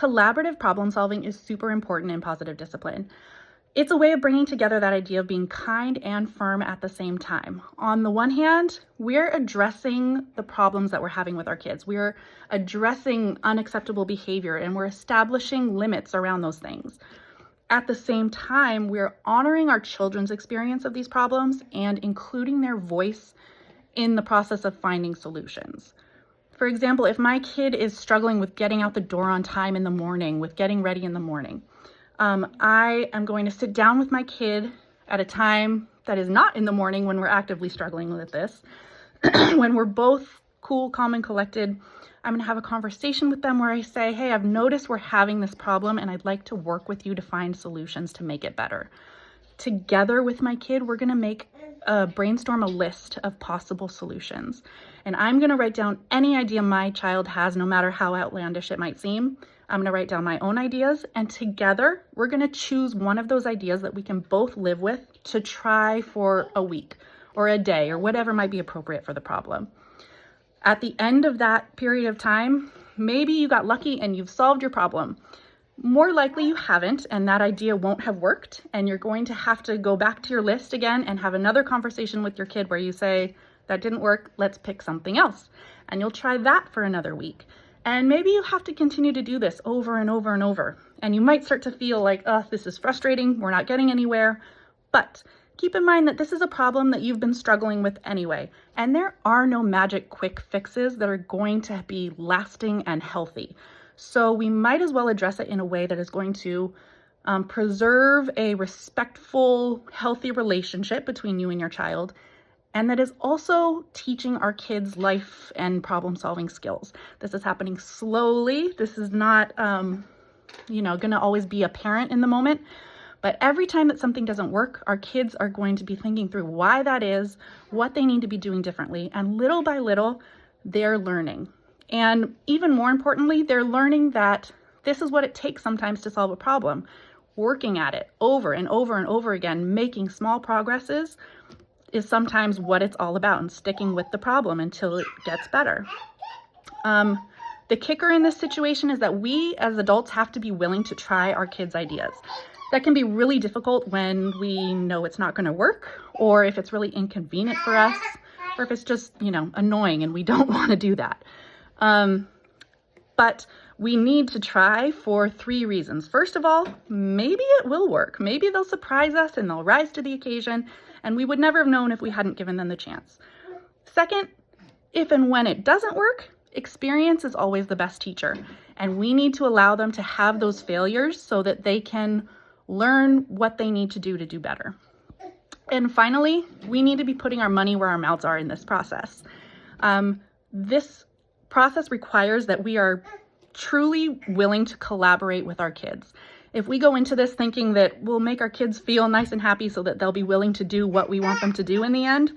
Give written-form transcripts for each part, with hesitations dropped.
Collaborative problem solving is super important in positive discipline. It's a way of bringing together that idea of being kind and firm at the same time. On the one hand, we're addressing the problems that we're having with our kids. We're addressing unacceptable behavior and we're establishing limits around those things. At the same time, we're honoring our children's experience of these problems and including their voice in the process of finding solutions. For example, if my kid is struggling with getting out the door on time in the morning, with getting ready in the morning, I am going to sit down with my kid at a time that is not in the morning when we're actively struggling with this. When we're both cool, calm, and collected, I'm going to have a conversation with them where I say, hey, I've noticed we're having this problem and I'd like to work with you to find solutions to make it better. Together with my kid, we're going to brainstorm a list of possible solutions. And I'm going to write down any idea my child has, no matter how outlandish it might seem. I'm going to write down my own ideas, and together we're going to choose one of those ideas that we can both live with to try for a week or a day or whatever might be appropriate for the problem. At the end of that period of time, maybe you got lucky and you've solved your problem. More likely you haven't, and that idea won't have worked, and you're going to have to go back to your list again and have another conversation with your kid where you say, that didn't work, let's pick something else. And you'll try that for another week. And maybe you have to continue to do this over and over and over. And you might start to feel like, oh, this is frustrating, we're not getting anywhere. But keep in mind that this is a problem that you've been struggling with anyway. And there are no magic quick fixes that are going to be lasting and healthy. So we might as well address it in a way that is going to preserve a respectful, healthy relationship between you and your child, and that is also teaching our kids life and problem solving skills. This is happening slowly. This is not, gonna always be apparent in the moment, but every time that something doesn't work, our kids are going to be thinking through why that is, what they need to be doing differently, and little by little, they're learning. And even more importantly, they're learning that this is what it takes sometimes to solve a problem. Working at it over and over and over again, making small progresses is sometimes what it's all about, and sticking with the problem until it gets better. The kicker in this situation is that we as adults have to be willing to try our kids' ideas. That can be really difficult when we know it's not going to work, or if it's really inconvenient for us, or if it's just, annoying and we don't want to do that. But we need to try for 3 reasons. First of all, maybe it will work. Maybe they'll surprise us and they'll rise to the occasion, and we would never have known if we hadn't given them the chance. Second, if and when it doesn't work, experience is always the best teacher, and we need to allow them to have those failures so that they can learn what they need to do better. And finally, we need to be putting our money where our mouths are in this process. This process requires that we are truly willing to collaborate with our kids. If we go into this thinking that we'll make our kids feel nice and happy so that they'll be willing to do what we want them to do in the end,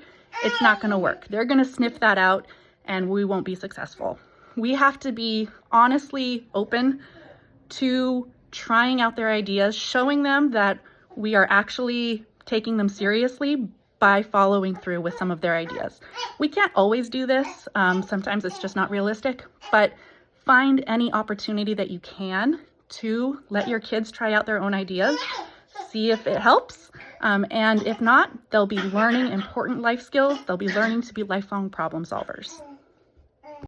it's not going to work. They're going to sniff that out and we won't be successful. We have to be honestly open to trying out their ideas, showing them that we are actually taking them seriously by following through with some of their ideas. We can't always do this. Sometimes it's just not realistic, but find any opportunity that you can to let your kids try out their own ideas, see if it helps. And if not, they'll be learning important life skills. They'll be learning to be lifelong problem solvers.